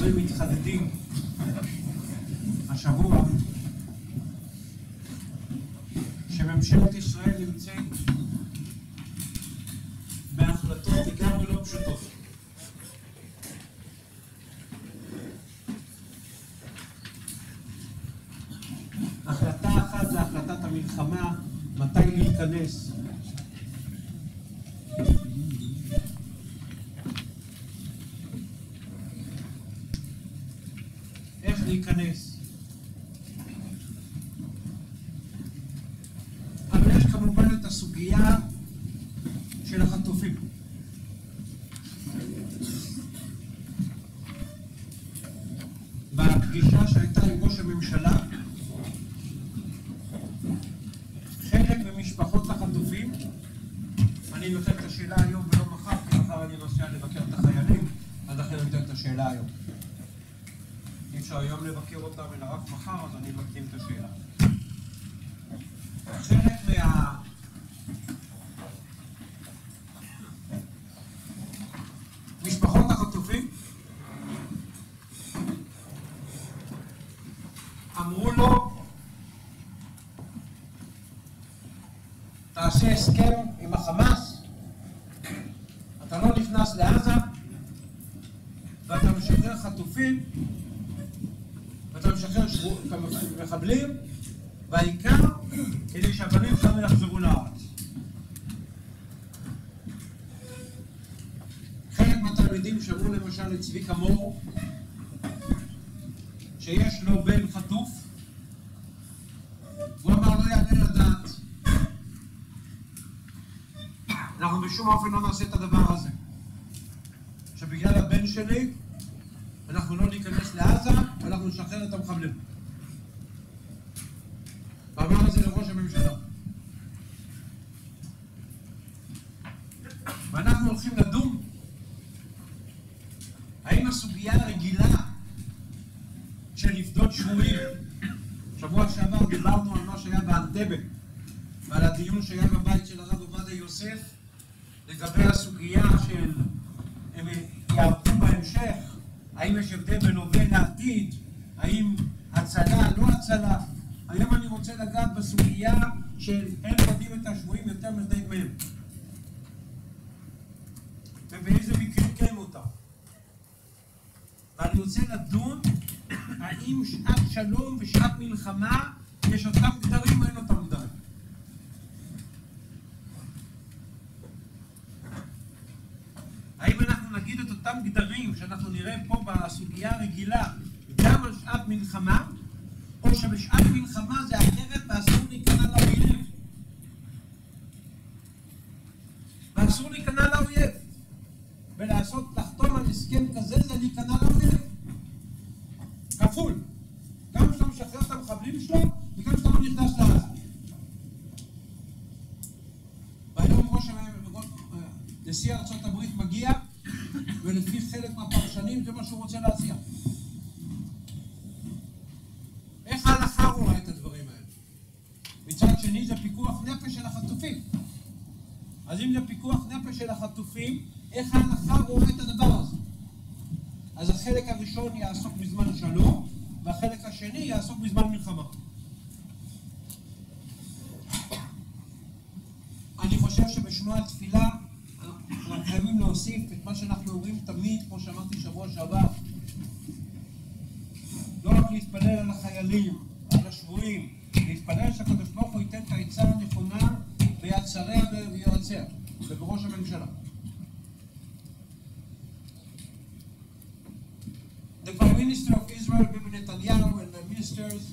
ומתחדדים השבוע שממשלת ישראל נמצאת בהחלטות לגמרי לא פשוטות. החלטה אחת זה החלטת המלחמה, מתי להיכנס. איך להיכנס. אבל יש כמובן את הסוגיה של החטופים. בפגישה שהייתה עם ראש הממשלה, חלק ממשפחות החטופים, אני נותן את השאלה היום ולא מחר, כי מחר אני נוסע לבקר את החיילים, אז לכן אני נותן את השאלה היום. אי אפשר היום לבקר אותם אלא רק מחר, אז אני מקדים את השאלה. חלק משפחות החטופים אמרו לו, תעשה הסכם עם החמאס, אתה לא נכנס לעזה ואתה משחרר חטופים ואתה משחרר מחבלים, והעיקר כדי שהבנים שלנו יחזרו לארץ. חלק מהתלמידים שמעו למשל את צביקה מור שיש לו בן חטוף, הוא אמר לא יעלה לדעת, אנחנו בשום אופן לא נעשה את הדבר הזה, שבגלל הבן שלי אנחנו לא ניכנס לעזה ואנחנו נשחרר את המחבלים. ואמר את זה לראש הממשלה. ואנחנו הולכים לדון האם הסוגיה הרגילה של לפדות שבויים. שבוע שעבר דיברנו על מה שהיה באנטבה ועל הדיון שהיה בבית של הרב עובדיה יוסף לגבי הסוגיה של הם יעבדו בהמשך, האם יש הבדל בין הווה לעתיד, האם הצלה, לא הצלה. היום אני רוצה לגעת בסוגיה של הם פודים את השבויים יותר מדי מהם. ובאיזה מקרים כן אותם. ואני רוצה לדון האם שעת שלום ושעת מלחמה יש אותם גדרים או אין אותם גדרים. האם אנחנו נגיד את אותם גדרים שאנחנו נראה פה בסוגיה הרגילה גם על שעת מלחמה, או שבשעת מלחמה זה אחרת ואסור להיכנע לאויב. ואסור להיכנע לאויב. לחתום על הסכם כזה זה להיכנע לאויב. כפול. גם כשאתה משחרר את המחבלים שלו, וגם כשאתה לא נכנס לעזה. והיום נשיא ארצות הברית מגיע, ולפי חלק מהפרשנים זה מה שהוא רוצה להציע. איך ההלכה רואה את הדברים האלה? מצד שני זה פיקוח נפש של החטופים. אז אם זה פיקוח נפש של החטופים, איך ההלכה רואה את הדבר הזה? אז החלק הראשון יעסוק בזמן שלום, והחלק השני יעסוק בזמן מלחמה. אני חושב שבשמוע התפילה אנחנו חייבים להוסיף את מה שאנחנו אומרים תמיד, כמו שאמרתי שבוע שעבר, לא רק להתפלל על החיילים, על השבויים, להתפלל שהקדוש ברוך הוא ייתן את העצה הנכונה ביד שריה ויועציה, ובראש הממשלה. The Prime Minister of Israel, Bibi Netanyahu, and the ministers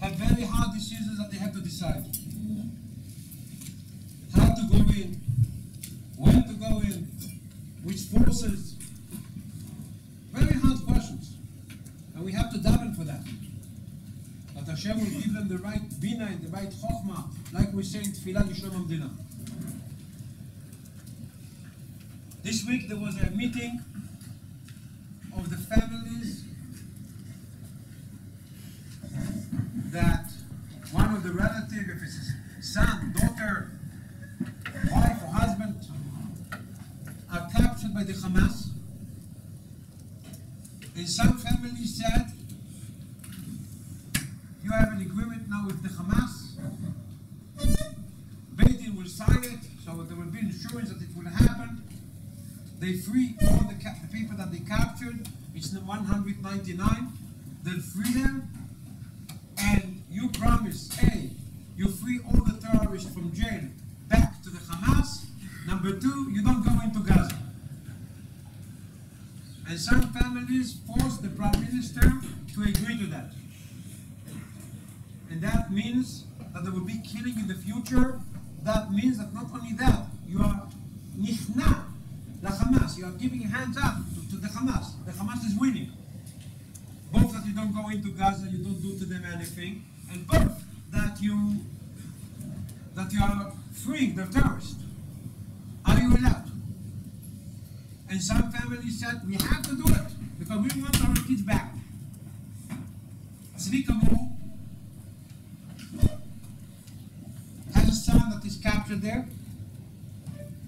have very hard decisions that they have to decide. How to go in, when to go in, which forces. Very hard questions. And we have to daven for that. That Hashem will give them the right bina and the right chokhmah, like we say in Tfilah Lishlom Hamdina. This week there was a meeting of the families that one of the relatives, if it's a son, daughter, wife or husband, are captured by the Hamas, And some families said, you have an agreement now with the Hamas. Padion will sign it, so there will be insurance that it will happen. They free all the people that they captured. It's 199. They'll free them. And you promise, A, you free all the terrorists from jail back to the Hamas. Number 2, you don't go into Gaza. And some families forced the Prime Minister to agree to that. And that means that there will be killing in the future. That means that not only that, you are nichna la Hamas. You are giving hands up to the Hamas. The Hamas is winning. Both that you don't go into Gaza, you don't do to them anything, and both that you are freeing the terrorists. Are you allowed? And some families said, we have to do it because we want our kids back. Tzvi Kamor has a son that is captured there.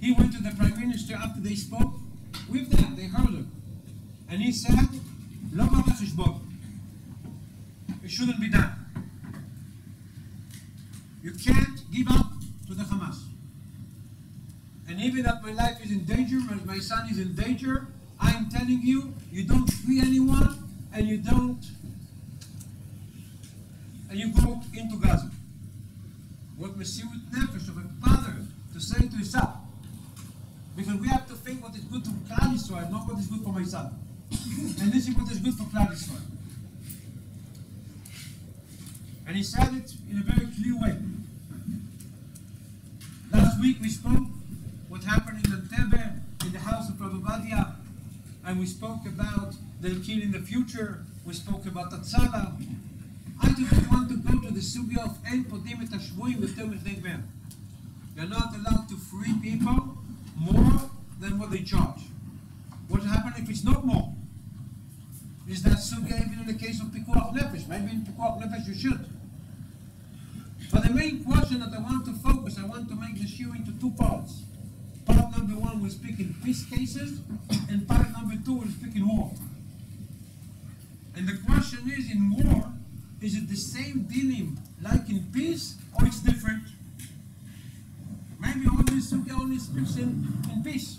He went to the Prime Minister after they spoke with them. They heard him. And he said, Lo b'al cheshbon. It shouldn't be done. You can't give up to the Hamas. And even that my life is in danger, my son is in danger, I am telling you, you don't free anyone, and you go into Gaza. What Mesiut Nefesh of a father to say to his son. Because we have to think what is good for Klal Yisrael, not what is good for my son. And this is what is good for Klal Yisrael. And he said it in a very clear way. Last week we spoke what happened in Entebbe, in the house of Rabbi Ovadia, and we spoke about the kill in the future. We spoke about Tzala. I don't want to go to the sugya of ein podim et Sha'alvim יותר מבני גמר. You're not allowed to free people more than what they charge. What will happen if it's not more? Is that sugya even in the case of pikuach nefesh? Maybe in pikuach nefesh you should. But the main question that I want to focus, I want to make the shiur into 2 parts. Part number 1 will speak in peace cases, and part number 2 will speak in war. And the question is, in war, is it the same dinim like in peace, or it's different? Maybe only speaks in peace.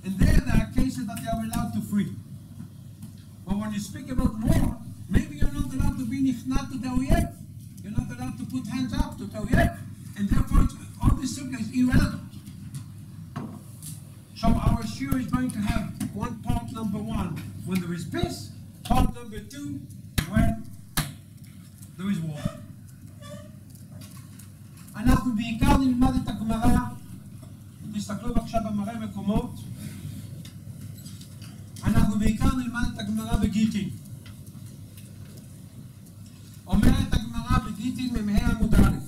And there are cases that they are allowed to free. But when you speak about war, maybe you're not allowed to be nichnat to the oyeb. You're not allowed to put hands up to the oyeb. And therefore, all this sugya is irrelevant. So our shiur is going to have part number 1 when there is peace, part number 2 when there is war. אנחנו בעיקר נלמד את הגמרא, תסתכלו בבקשה במראה מקומות, אנחנו בעיקר נלמד את הגמרא בגיטין. אומרת הגמרא בגיטין ממאה עמוד א'.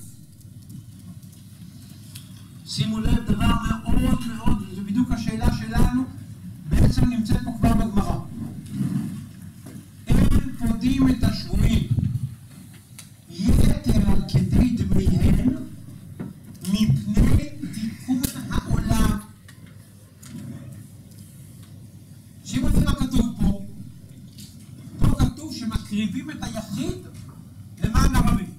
שימו לב, דבר מאוד מאוד, זה בדיוק השאלה שלנו, בעצם נמצאת פה כבר בגמרא. אין פודים את השבויים יתר על כדי דמיהם מפני תיקון העולם. שימו לב מה כתוב פה. פה כתוב שמקריבים את היחיד למען הרבים.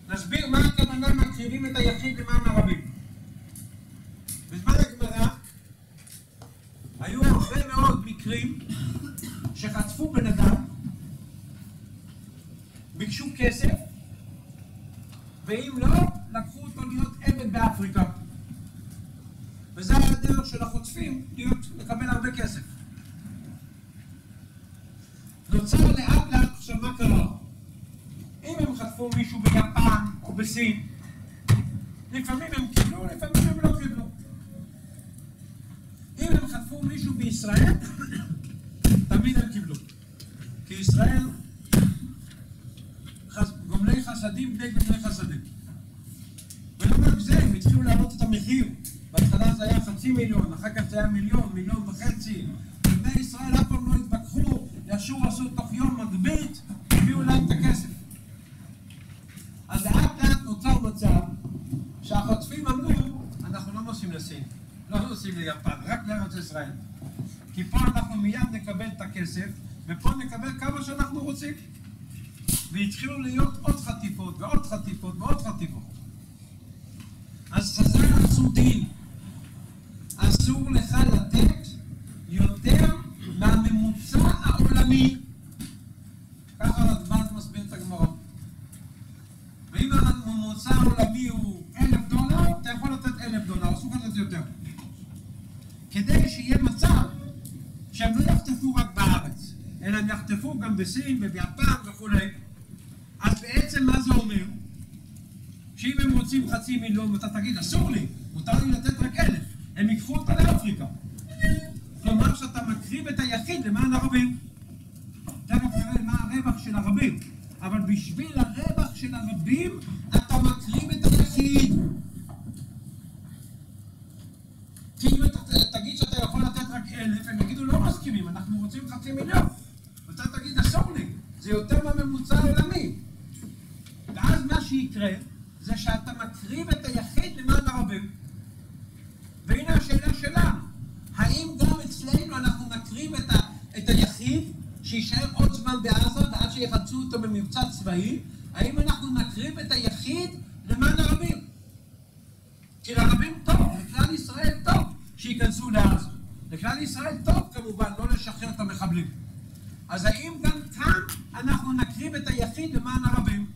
נסביר מה הכוונה מקריבים את היחיד למען הרבים. בזמן הגמרא היו הרבה מאוד מקרים שחטפו בן אדם, ביקשו כסף, ואם לא, לקחו אותו להיות עבד באפריקה. וזה היה הדרך של החוטפים לקבל הרבה כסף. נוצר לאט לאט עכשיו מה קרה. אם הם חטפו מישהו ביפן או בסין, לפעמים הם קיבלו, לפעמים הם לא קיבלו. אם הם חטפו מישהו בישראל, תמיד הם קיבלו. כי ישראל גומלי חסדים בני גומלי חסדים. ולא רק זה, הם התחילו להעלות את המחיר. בהתחלה זה היה 500,000, אחר כך זה היה 1,000,000, 1,500,000. בני ישראל אף פעם לא התווכחו, ישור עשו תוך יום מגבית, הביאו להם את הכסף. אז לאט לאט נוצר מצב שהחוטפים אמרו, אנחנו לא נוסעים לסין, לא נוסעים ליפן, רק לארץ ישראל. כי פה אנחנו מיד נקבל את הכסף, ופה נקבל כמה שאנחנו רוצים. והתחילו להיות עוד חטיפות ועוד חטיפות ועוד חטיפות. אז חז"ל עשו דין. אסור לך לתת יותר מהממוצע העולמי. ככה רדב"ז מסביר את הגמרא. ואם הממוצע העולמי הוא $1,000, אתה יכול לתת $1,000, אסור לך לתת יותר. כדי שיהיה מצב שהם לא יחטפו רק בארץ, אלא הם יחטפו גם בסין וביפן וכו'. אז בעצם מה זה אומר? שאם הם רוצים 500,000 ואתה תגיד, אסור לי, מותר לי לתת רק 1,000, הם ייקחו אותה לאפריקה. כלומר שאתה מקריב את היחיד למען הרבים. תכף נראה מה הרווח של הרבים. אבל בשביל הרווח של הרבים, אתה מקריב את היחיד. כי אם תגיד שאתה יכול לתת רק 1,000, הם יגידו לא מסכימים, אנחנו רוצים 500,000. ואתה תגיד, אסור לי, זה יותר מהממוצע העולמי. ואז מה שיקרה, זה שאתה מקריב את היחיד למען הרבים. והנה השאלה שלנו, האם גם אצלנו אנחנו נקריב את היחיד שישאר עוד זמן בעזה ועד שיחצו אותו במבצע צבאי, האם אנחנו נקריב את היחיד למען הרבים? כי לרבים טוב, לכלל ישראל טוב שיכנסו לעזה. לכלל ישראל טוב כמובן לא לשחרר את המחבלים. אז האם גם כאן אנחנו נקריב את היחיד למען הרבים?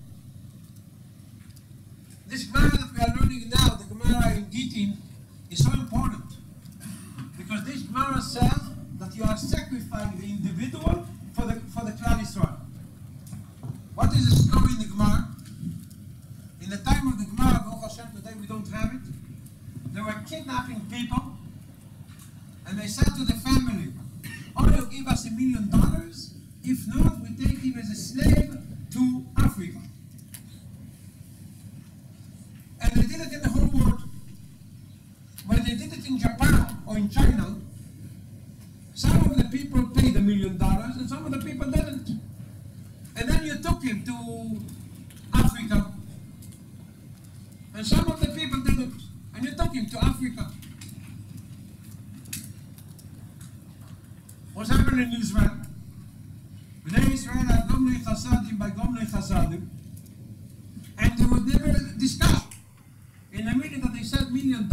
This Gemara that we are learning now, the Gemara in Gittin, is so important. Because this Gemara says that you are sacrificing the individual for the Klal Yisrael. What is the story in the Gemara? In the time of the Gemara, Baruch Hashem, today we don't have it, they were kidnapping people, and they said to the family, or you give us $1 million, if not, we take him as a slave to Africa. And they did it in the whole world. When they did it in Japan or in China, some of the people paid $1 million and some of the people didn't. And then you took him to Africa. And some of the people didn't. And you took him to Africa. What's happening in Israel? Bnei Israel are Gomlei Chasadim by Gomlei Chasadim. And they would never discuss. In a minute that they said $1 million,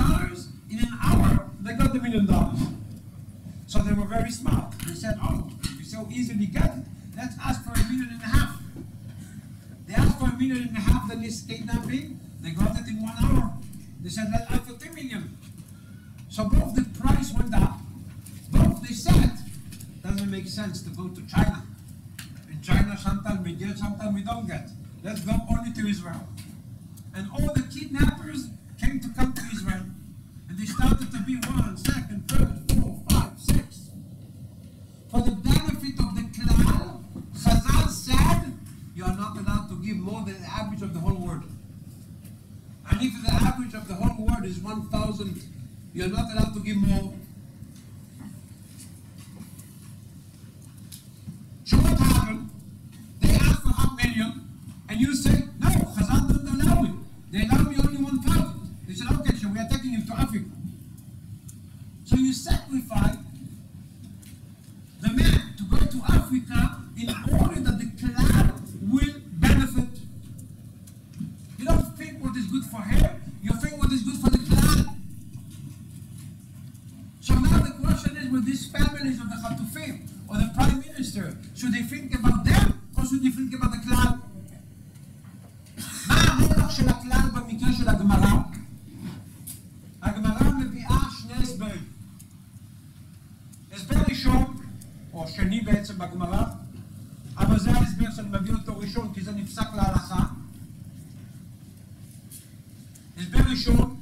in an hour they got the $1 million. So they were very smart. They said, oh, we so easily get it, let's ask for $1.5 million. They asked for $1.5 million, then this kidnapping, they got it in 1 hour. They said, let's ask for $2 million. So both the price went up, both they said, doesn't make sense to go to China. In China sometimes we get, sometimes we don't get. Let's go only to Israel. And all the kidnappers came to come to Israel. And they started to be 1, 2, 3, 4, 5, 6. For the benefit of the Klal, Chazal said, you are not allowed to give more than the average of the whole world. And if the average of the whole world is 1,000, you are not allowed to give more. So what happened? They asked for $500,000, and you say, no, Chazal don't allow it. They allow me only 1,000. They said, okay, so we are taking him to Africa. So you sacrifice the man to go to Africa in order that the Klal will benefit. You don't think what is good for her, you think what is good for the Klal. So now the question is, with these families of the Chatufim or the Prime Minister, should they think about them or should they think about the Klal? מה הרווח של הכלל במקרה של הגמרא? הגמרא מביאה שני הסברים. הסבר ראשון, או שני בעצם בגמרא, אבל זה ההסבר שאני מביא אותו ראשון כי זה נפסק להלכה. הסבר ראשון,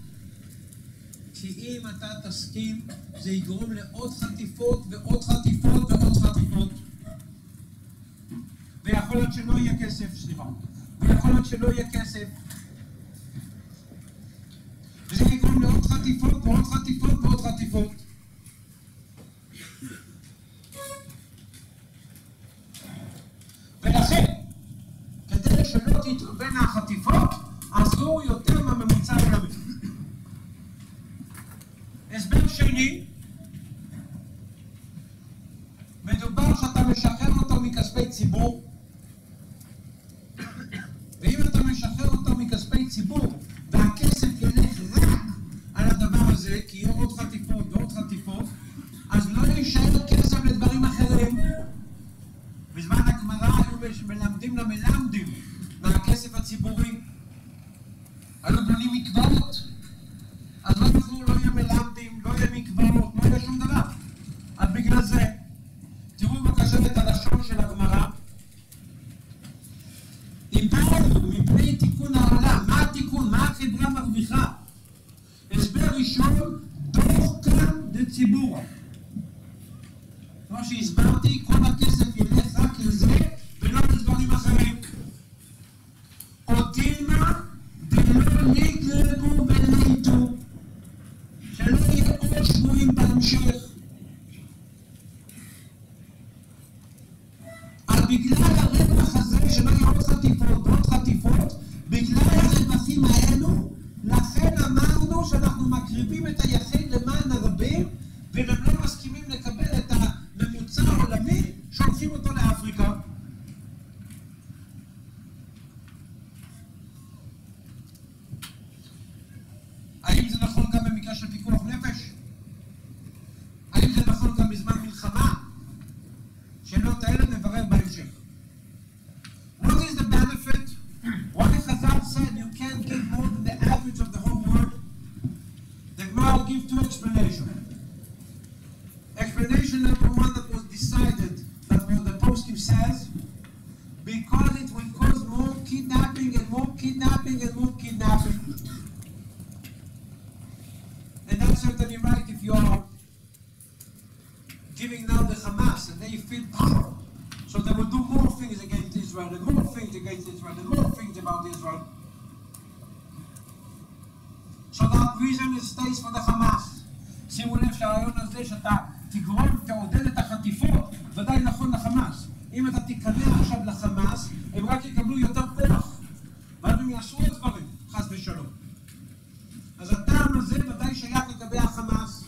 כי אם אתה תסכים, זה יגרום לעוד חטיפות ועוד חטיפות ועוד חטיפות. ויכול להיות שלא יהיה כסף, סליחה. ויכול להיות שלא יהיה כסף. וזה יגרום לעוד חטיפות ועוד חטיפות ועוד חטיפות. ולכן, כדי שלא תתרבנה החטיפות, אסור יותר מהממוצע העולמי. הסבר שני, הציבור והכסף ילך רק על הדבר הזה, כי יהיו עוד חטיפות ועוד חטיפות, אז לא יישאר כסף לדברים אחרים. בזמן הגמרא היו מלמדים למלמדים מהכסף הציבורי. היו בונים מקוואות, אז לא יוכלו, לא יהיה מלמדים, לא יהיה מקוואות, לא יהיה שום דבר. אז בגלל זה, תראו בבקשה את הלשון של הגמרא. איבדנו מפני תיקון העולם. מה התיקון? מה החברה מרוויחה? הסבר ראשון, דוח כאן דציבורה. כמו שהסברתי, כל הכסף ילך רק לזה ולא לדברים אחרים. אותימה דלא נגרבו ולעיתו, שלא יהיה עוד שבויים בהמשך. אז בגלל הרווח הזה שלא יהיו עוד חטיפות ועוד חטיפות, בגלל הרווחים האלו, לכן אמרנו שאנחנו מקריבים את היחיד למען הרבים, והם לא מסכימים לקבל את הממוצע העולמי, שולחים אותו לאפריקה. האם זה נכון גם במקרה של פיקוח נפש? האם זה נכון גם בזמן מלחמה? שאלות האלה נברר בהמשך. What is the benefit? What if Chazal said you can't give more than the average of the whole world? The Gemara will give two explanations. Explanation number one, that was decided, that what the poskim says, because it will cause more kidnapping and more kidnapping and more kidnapping. And that's certainly right if you are giving now the Hamas and they feel power. So they will do more things against Israel and more things against Israel and more things about Israel. So that reason it stays for the Hamas. שימו לב שהרעיון הזה שאתה תגרום, תעודד את החטיפות, ודאי נכון לחמאס. אם אתה תיכנע עכשיו לחמאס, הם רק יקבלו יותר כוח. ואז הם יעשו עוד דברים, חס ושלום. אז הטעם הזה ודאי שייך לגבי החמאס.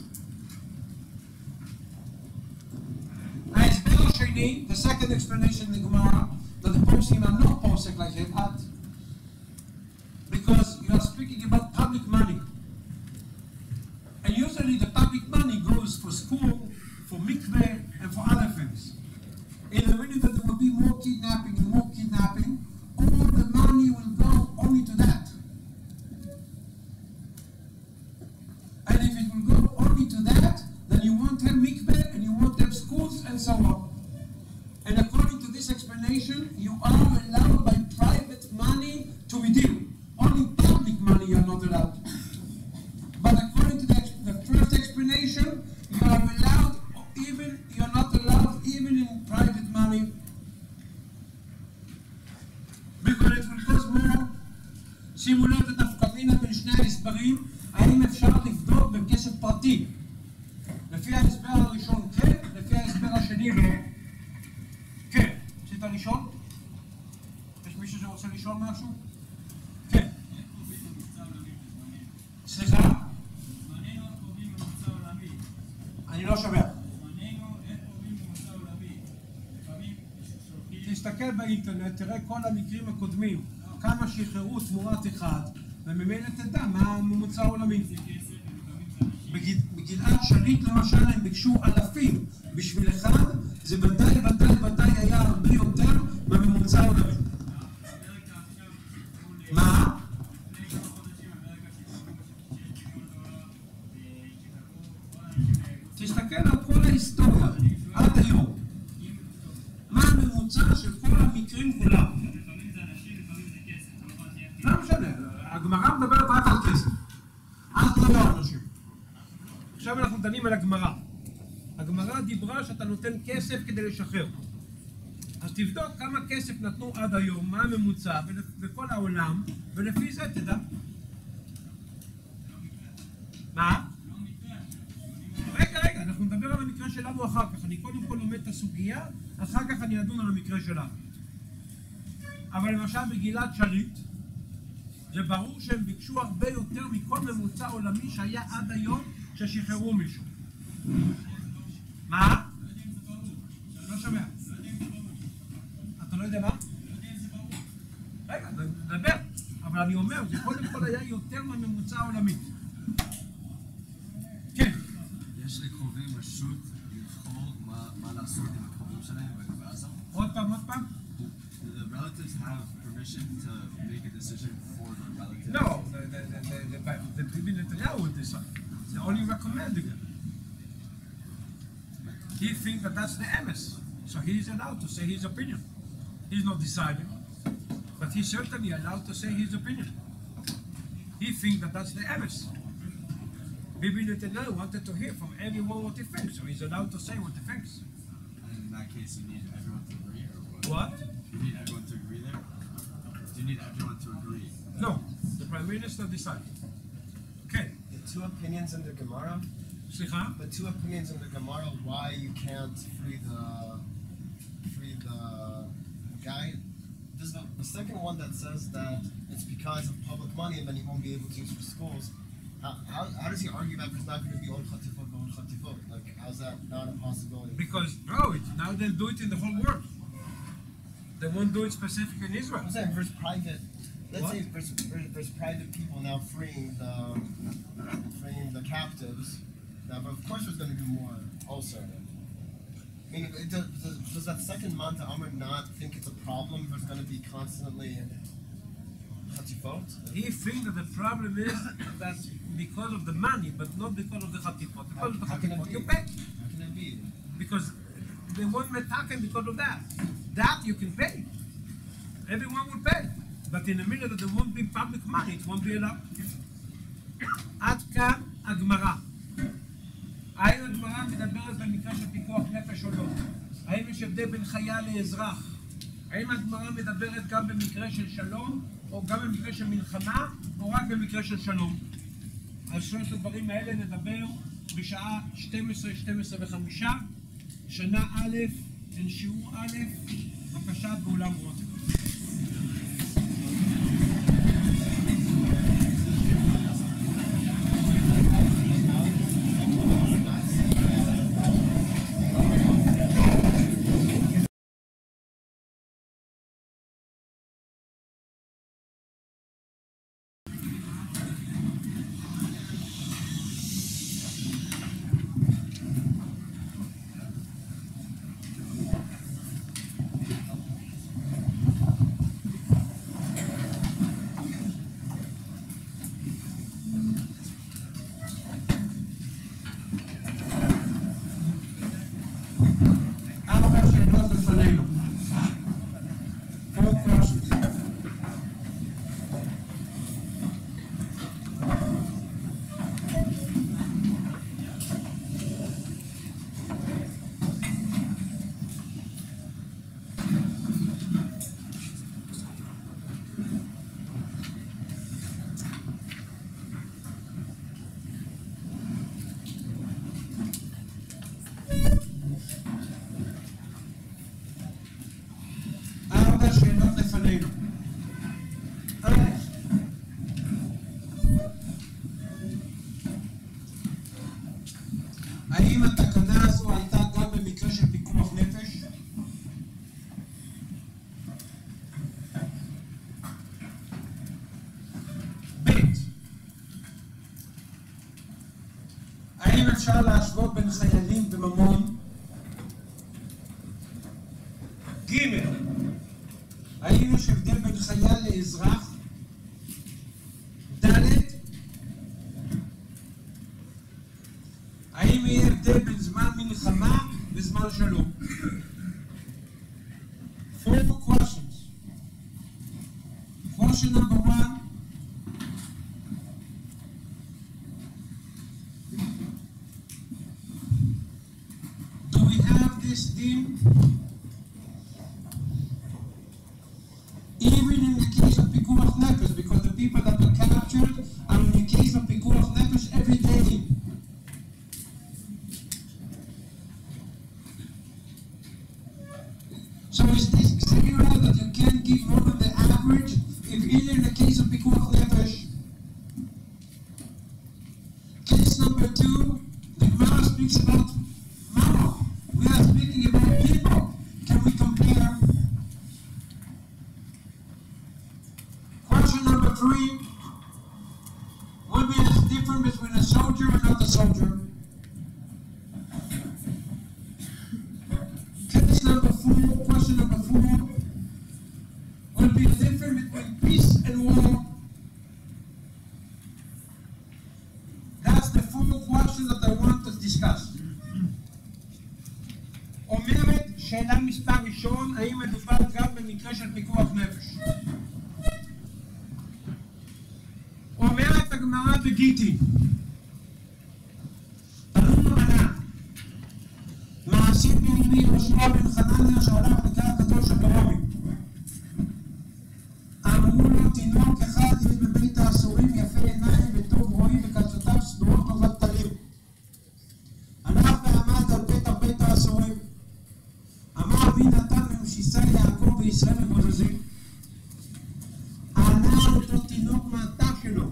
ההסבר השני, the second explanation in the Gemara, that the poskim are not posek like that, because you are speaking about public money. And usually the public money goes for school, for mikveh, and for other things. In the minute that there will be more kidnapping and more kidnapping, all the money will go only to that. And if it will go only to that, then you won't have mikveh and you won't have schools and so on. And according to this explanation, you are allowed by private money to redeem. Only public money you are not allowed. But according to the first explanation, you are allowed you are not allowed even in private money. Because it will cost more. שימו לב את ההבחנה בין שני ההסברים, האם אפשר לבדוק בכסף פרטי. לפי ההסבר הראשון כן, לפי ההסבר השני לא. כן, רצית לשאול? יש מישהו שרוצה לשאול משהו? כן. סליחה? אני לא שומע. תסתכל באינטרנט, תראה כל המקרים הקודמים, כמה שחררו תמורת אחד, וממילא תדע מה הממוצע העולמי. בגלעד שליט למשל הם ביקשו אלפים, בשביל אחד זה ודאי היה הרבה יותר מהממוצע העולמי. מה? תסתכל על כל ההיסטוריה, עד היום. מה הממוצע של כל המקרים כולם? לפעמים זה אנשים, לפעמים זה כסף. לא משנה, הגמרא מדברת רק על כסף. אל תדבר אנשים. עכשיו אנחנו דנים על הגמרא. הגמרא דיברה שאתה נותן כסף כדי לשחרר. אז תבדוק כמה כסף נתנו עד היום, מה הממוצע בכל העולם, ולפי זה תדע. מה? רגע, אנחנו נדבר על המקרה שלנו אחר כך. אני קודם כל לומד את הסוגיה, אחר כך אני אדון על המקרה שלנו. אבל למשל בגלעד שליט, זה ברור שהם ביקשו הרבה יותר מכל ממוצע עולמי שהיה עד היום ששחררו מישהו. מה? לא שומע. אתה לא יודע מה? רגע, נדבר. אבל אבל אני אומר, זה קודם כל היה יותר מהממוצע העולמי. כן. יש לקרובים רשות לבחור מה לעשות עם הקרובים שלהם בעזה? עוד פעם. The relatives have permission to make a decision for the relatives? No, the Bibi Netanyahu would decide. They're only recommending it. He thinks that that's the emes, so he's allowed to say his opinion. He's not deciding, but he's certainly allowed to say his opinion. He thinks that that's the emes. Bibi Netanyahu wanted to hear from everyone what he thinks, so he's allowed to say what he thinks. And in that case, you need everyone to agree, or what? What? You need everyone to agree there? Do you need everyone to agree? No, the Prime Minister decides. Okay. The two opinions in the Gemara. סליחה? The two opinions in the Gemara why you can't free the guy. There's the second one that says that it's because of public money and then he won't be able to use for schools. How does he argue that there's not going to be on chatifot? Like, how's that not a possibility? Because now they'll do it in the whole world. They won't do it specifically in Israel. I'm saying there's private. Let's What? say there's private people now freeing the captives. Now, but of course, there's going to be more also. Meaning, does that second Manta Amr not think it's a problem? There's going to be constantly chatifot. He thinks that the problem is that because of the money, but not because of the chatifot. Because of the How can it chatifot, be? you pay. How can it be? Because they won't metaken because of that. That you can pay. Everyone will pay. But in a minute that there won't be public money, it won't be allowed. עד כאן הגמרא. האם הגמרא מדברת במקרה של פיקוח נפש או לא? האם יש הבדל בין חייל לאזרח? האם הגמרא מדברת גם במקרה של שלום, או גם במקרה של מלחמה, או רק במקרה של שלום? על שלושת הדברים האלה נדבר בשעה 12:05, שנה א', אין שיעור א', בבקשה באולם רותם. האם התקנה הזו הייתה גם במקרה של פיקוח נפש? ב' האם אפשר להשוות בין חיילים בממון? ג' האם יש הבדל בין חייל לאזרח? ד' האם יהיה הבדל בין זמן מלחמה וזמן שלום? 4 questions. Question number 1. Do we have this din even in the case of pikuach nefesh, because the people that were captured are in the case of pikuach nefesh every day? So is this zero that you can't give more than the average if even in the case of pikuach nefesh? Case number 2, the Gemara speaks about malach. We are speaking about people. Can we compare? Question number 3 would be the difference between a soldier and not a soldier. Case number 4, question number 4, would be the difference between peace and war. That's the 4 questions that I want to discuss. אומרת שאלה מספר ראשון, האם מדובר גם במקרה של פיקוח נפש? אומרת הגמרא בגיטין, תלמוד בנה, מעשים בימי יהושע בן חנניה שהלך לקראת הקדוש ברומי. אמרו לו, תינוק אחד יש בבית האסורים יפה עיניים וטוב רואים וקצותיו סדורות ובטלים. הלך ועמד על פתח בית האסורים. אמר בי נתן ממשיסה יעקב וישראל מבוזזים. ענה אותו תינוק מהתא שלו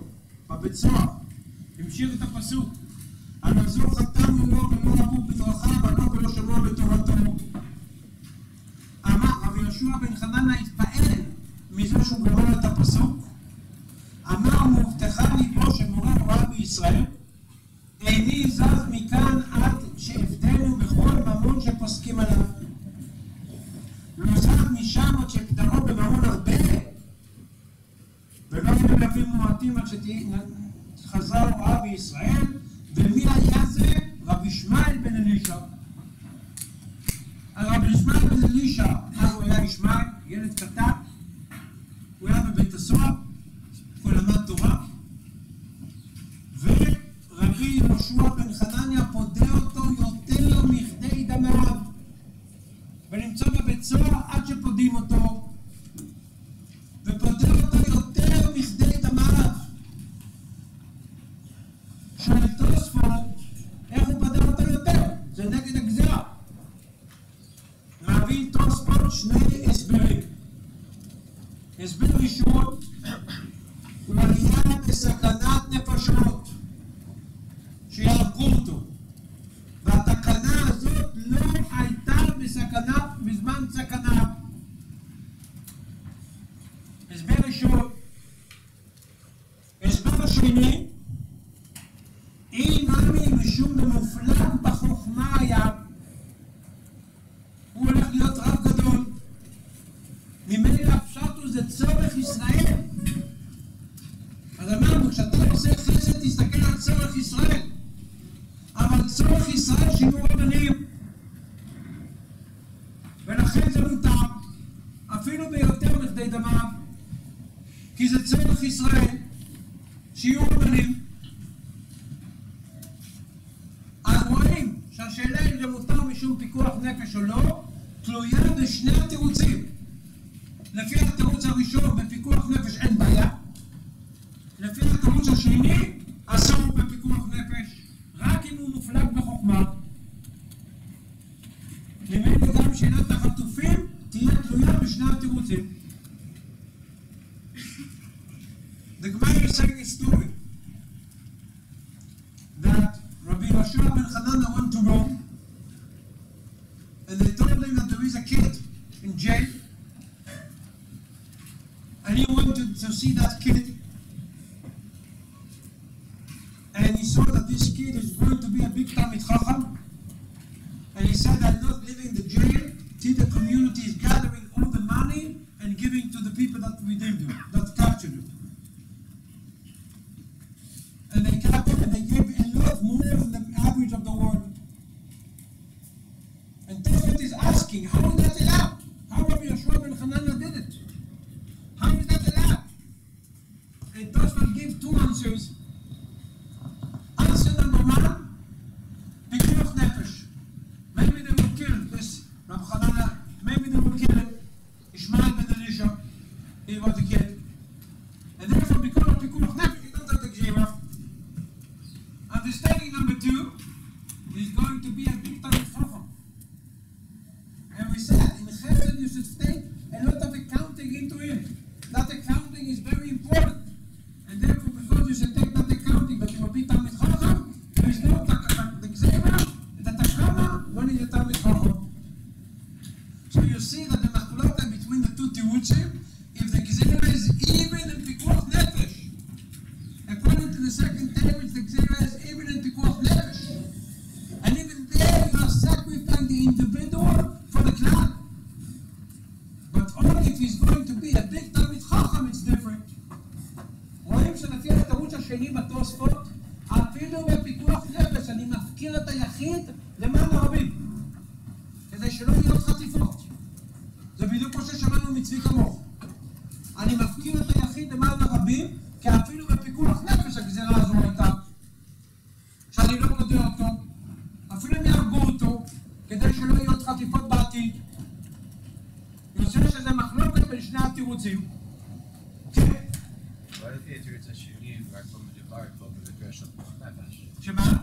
בבית סוהר, המשיך את הפסוק, על זו חתמנו לו ולא אהבו בדרכיו ולא שמעו בתורתו. אמר רבי יהושע בן חנניה התפעל מזה שהוא גמר את הפסוק. אמר מובטחה ליבו שמורה הוראה בישראל, איני זז מכאן עד שאבדנו בכל ממון שפוסקים עליו. לא זז משם עד שפדרו בממון הרבה, ולא יהיו לבים מועטים עד שחזרה הוראה בישראל. ומי היה זה? רבי ישמעאל בן אלישע. הרבי ישמעאל בן אלישע, אז הוא היה ישמעאל, ילד קטן, הוא היה בבית הסוהר, הוא למד תורה, ורבי יהושע בן חנניה פודה אותו יותר מכדי דמיו, ונמצא בבית סוהר עד שפודים אותו, ופודה אותו יותר מכדי דמיו. שואל תוספות, איך הוא פודה אותו יותר? זה נגד הגזירה. מביא תוספות 2 הסברים. הסבר ראשון, הוא היה בסכנת נפשות שיהרגו אותו, והתקנה הזאת לא הייתה בסכנה בזמן סכנה. הסבר ראשון. הסבר שני, אם עמי משום במופלג בחוכמה היה, הוא הולך להיות רב גדול. ממילא הפשט זה צורך ישראל. אז אמרנו, כשאתה עושה חסד תסתכל על צורך ישראל, אבל צורך ישראל שיהיו רבנים, ולכן זה מותר אפילו ביותר מכדי דמיו, כי זה צורך ישראל שיהיו רבנים. אז רואים שהשאלה אם זה מותר משום פיקוח נפש או לא תלויה בשני התירוצים. לפי התירוץ הראשון בפיקוח נפש אין בעיה, לפי התירוץ השני אסור בפיקוח נפש רק אם הוא מופלג בחוכמה. ממילא גם שאלת החטופים תהיה תלויה בשני התירוצים. The Gemara is saying a story that Rabbi Yehoshua ben Hananel went to Rome, and they told him that there is a kid in jail, and he wanted to see that kid, and he saw that this kid is going to be a big Talmid Chacham, and he said, I'm not leaving the jail till the community is gathering all the money and giving to the people that redeemed him, that captured him. And they captured and they gave a lot more than the average of the world. And Tefet is asking, how is that allowed? How Rabbi Yehoshua ben Hananel did it? How is that allowed? And Tefet gave 2 answers. Answer number 1, pikuach nefesh. Maybe they will kill this Rabbi Hananel. Maybe they will kill him. Ishmael ben Elisha, he was a kid. And therefore, because of pikuach nefesh, he don't have the gzira. Understanding number 2 is going to be a big Talmid Chacham. And we said in Chesed you should take a lot of accounting into it. That accounting is very important. And therefore, because you should take that accounting, but you will be Talmid Chacham, there is no the gzera, the takana, when is the Talmid Chacham. So you see that the machlokah between the 2 tirutzim, if the gzera is even in pikuach nefesh, השני בתוספות, אפילו בפיקוח נפש אני מפקיר את היחיד למען הרבים, כדי שלא יהיו עוד חטיפות. זה בדיוק כמו ששמענו מצביקה מוך. אני מפקיר את היחיד למען הרבים, כי אפילו בפיקוח נפש הגזירה הזו הייתה, שאני לא מודה אותו, אפילו הם יהרגו אותו, כדי שלא יהיו עוד חטיפות בעתיד. יוצא שזה מחלוקת בין שני התירוצים. כן. לא לפי התירוץ השני, רק לא מדובר פה במקרה של פיקוח נפש. שמה?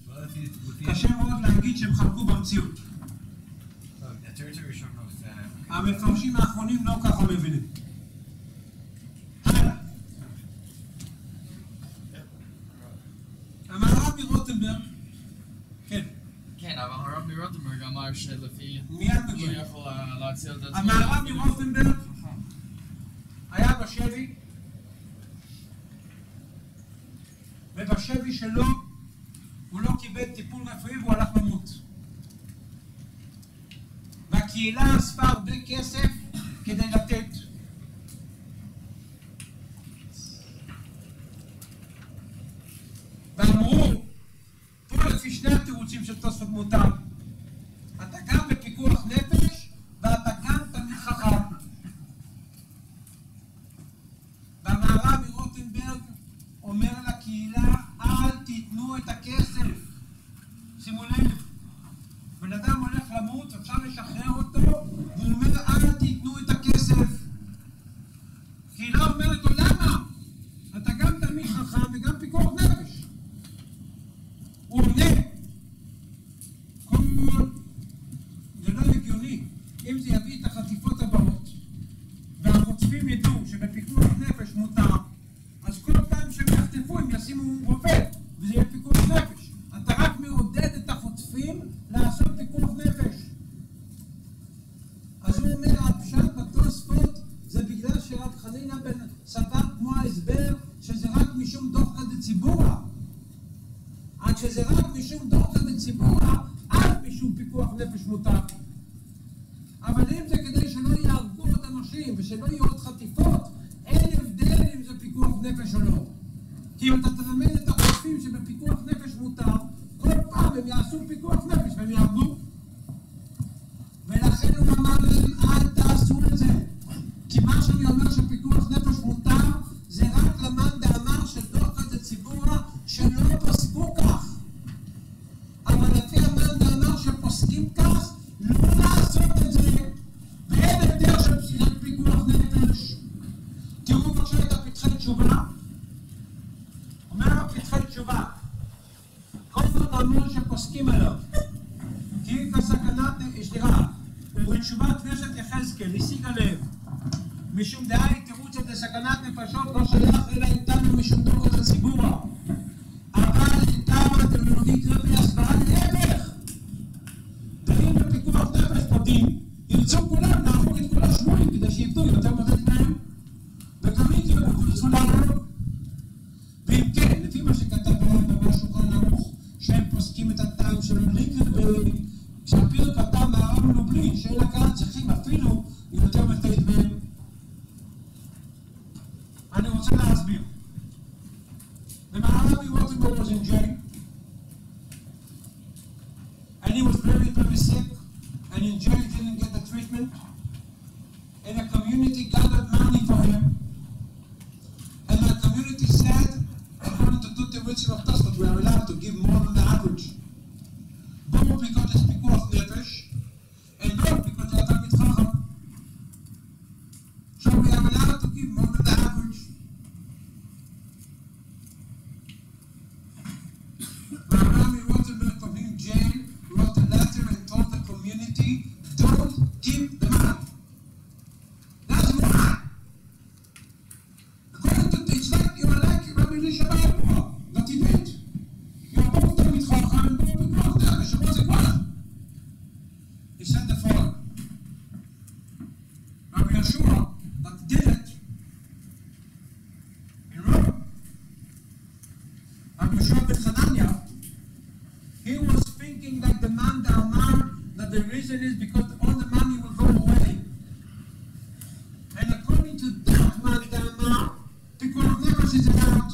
לא לפי... קשה מאוד להגיד שהם חלקו במציאות. התירוץ הראשון הוא... המפרשים האחרונים לא ככה מבינים. הלאה. המהר"ם מרוטנברג, כן. כן, אבל הרב מרוטנברג אמר שלפי... מיד לא מגיע. יכול להציל את עצמו. המהר"ם מרוטנברג היה בשבי, ובשבי שלו הוא לא קיבל טיפול רפואי והוא הלך למות. והקהילה אספה הרבה כסף כדי לתת. ואמרו, פה לפי שני התירוצים של תוספות מותר, אתה גם בפיקוח נפש ואתה גם תלמיד חכם. והמהר"ם מרוטנברג אומר לקהילה, אל תיתנו את הכסף. שימו לב, בן אדם הולך למות, אפשר לשחרר אותו, והוא אומר, אל תיתנו את הכסף. קהילה אומרת לו, למה? אתה גם תלמיד חכם וגם פיקוח נפש. הוא עונה, זה לא הגיוני. אם זה יביא את החטיפות הבאות, והחוטפים ידעו שבפיקוח נפש מותר, אז כל פעם שהם יחטפו הם ישימו רופא, וזה יהיה פיקוח נפש. אתה רק מעודד את החוטפים לעשות פיקוח נפש. אז הוא אומר, הפשט בתוספות זה בגלל שרב חנינא בן סבר כמו ההסבר שזה רק משום דוחקא דציבורא. עד שזה רק משום דוחקא דציבורא, אז משום פיקוח נפש מותר. אבל אם זה כדי שלא יהרגו עוד אנשים ושלא יהיו עוד חטיפות, אין הבדל אם זה פיקוח נפש או לא. כי אם אתה תלמד את החוטפים שבפיקוח נפש מותר, כל פעם הם יעשו פיקוח נפש והם יהרגו. ולכן הוא אמר להם, אל תעשו את זה. כי מה שאני אומר שפיקוח נפש מותר, זה רק למאן דאמר שדוחקא דציבורא שלא פסקו כך. אבל לפי המאן דאמר שפוסקים כך, לא לעשות את זה, ואין הבדל של פיקוח נפש. תראו בבקשה את הפתחי תשובה. אומר הפתחי תשובה, כל זאת אמור שפוסקים עליו. כי בסכנת, בתשובת כנסת יחזקאל, השיג עליהם. משום דעה היא תירוץ של סכנת נפשות לא שייך אלא איתנו משום דוחקא דציבורא. אבל איתנו אתם לומדים כלפי הסברה להפך. דעים בפיקוח נפש פרטים, ירצו כולם להפוך את כל השבויים כדי שיפתו יותר מודד מהם, ותמיד ירצו להרוג. ואם כן, לפי מה שכתב בלב בשולחן ערוך, שהם פוסקים את הטעם של ליקרבי, כשהפיר כתב מהר"ם מלובלין, שאלה כאן צריכים אפילו יותר מפתית מהם. אני רוצה להסביר. ומהר"ם מרוטנברג was in jail, and he was very, very sick, and in jail he didn't get the treatment, and the community gathered money for him, and the community said, according to the ritual of Tosfot, we are allowed to give more than the average. Both because it's pikuach nefesh, and both because it's תלמיד חכם. So we are allowed to give more than the average. Rabbi Rotenberg from him jail wrote a letter and told the community, don't give the money. That's why. According to it's like you are like Rabbi Elisha that he did. You are both תלמיד חכם and both pikuach nefesh. What's it was? He said the following. Rabbi Yeshua that did it in Rome. Rabbi Yeshua ben Hanania, he was thinking like the man Amar that the reason is because all the money will go away. And according to that man Amar, pikuach nefesh is allowed.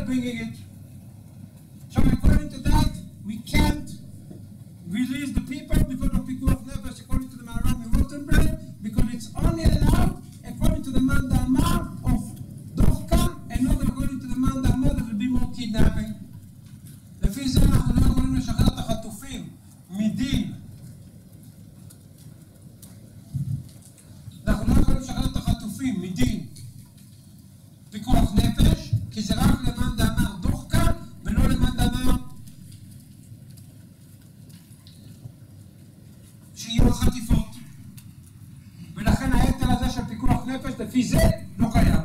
bringing it. So according to that, we can't release the people because of Pikuach Nefesh according to the Maharam in Rothenburg, because it's only allowed according to the Mandamar of Dochka and not according to the Mandamar that will be more kidnapping. לפי זה אנחנו לא יכולים לשחרר את החטופים מדין. אנחנו לא יכולים לשחרר את החטופים מדין פיקוח נפש, כי זה רק למאן דאמר דוחקה ולא למאן דאמר שיהיו חטיפות. ולכן היתר הזה של פיקוח נפש לפי זה לא קיים.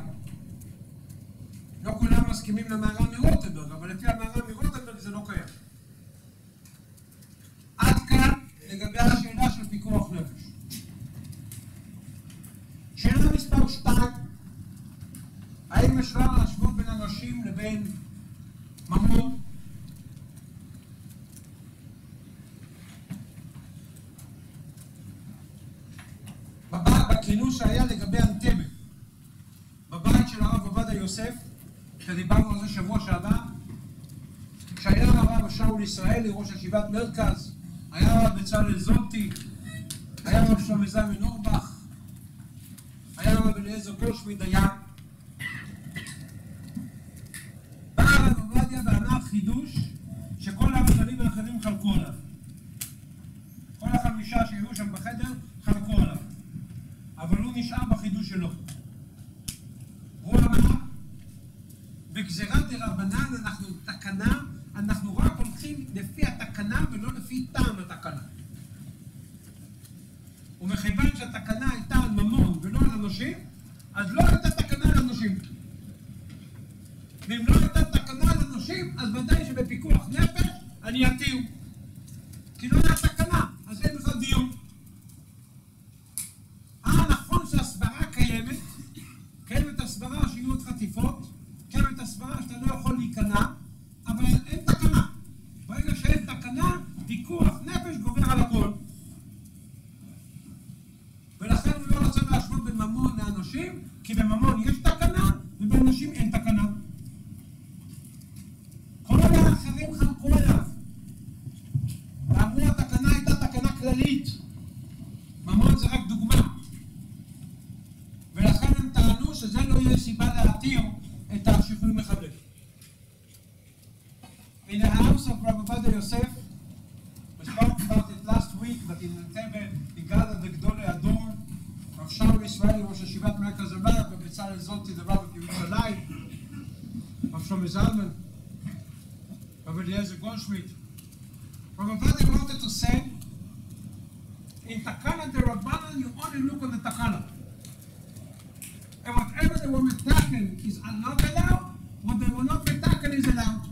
לא כולם מסכימים למהר"ם מרוטנברג, אבל לפי המהר"ם מרוטנברג זה לא קיים. עד כאן לגבי השאלה של פיקוח נפש. שאלה מספר 2, האם אפשר להשוות בין אנשים לבין ממון? בכינוס שהיה לגבי אנטבה, בבית של הרב עובדיה יוסף, שדיברנו על זה שבוע שעבר, שהיה הרב שאול ישראלי, ראש ישיבת מרכז, היה הרב בצלאל זולטי, היה הרב שלמה זלמן אורבך, היה הרב אליעזר גולדשמידט דיין. בא הרב עובדיה ואמר חידוש שכל הרבנים האחרים חלקו עליו. כל החמישה שהיו שם בחדר חלקו עליו. אבל הוא נשאר בחידוש שלו. הוא אמר, בגזירת דרבנן אנחנו תקנה, אנחנו רק הולכים לפי התקנה ולא לפי טעם התקנה. ומכיוון שהתקנה הייתה על ממון ולא על אנשים, אז לא הייתה תקנה על אנשים. ואם לא הייתה תקנה על אנשים, אז ודאי שבפיקוח נפש אני אתיר. כי לא הייתה תקנה, אז אין לך דיון. נכון שהסברה קיימת, קיימת הסברה שיהיו עוד חטיפות, קיימת הסברה שאתה לא יכול להיכנע, אבל אין תקנה. ברגע שאין תקנה, פיקוח נפש גובר על הכל. ולכן הוא לא רוצה להשוות בין ממון לאנשים, כי בממון יש תקנה, ובאנשים אין תקנה. כל האחרים חלקו עליו. ואמרו התקנה הייתה תקנה כללית. ממון זה רק דוגמה. ולכן הם טענו שזה לא יהיה סיבה להתיר את השחרורים מחבלים. In the house of Rabbi Ovadia Yosef, we spoke about it last week, but in Entebbe, he gathered the Gdolei Ador, Rav Shaul Yisraeli, ראש ישיבת מרכז הרב, ובצלאל זולטי, the Rav of ירושלים, Rav שלמה זלמן, Rav אליעזר גולדשמידט. Rabbi Ovadia wanted to say, in Takana de Rabbanan, you only look on the Takana. And whatever they were metaken is not allowed, what they were not metaken is allowed.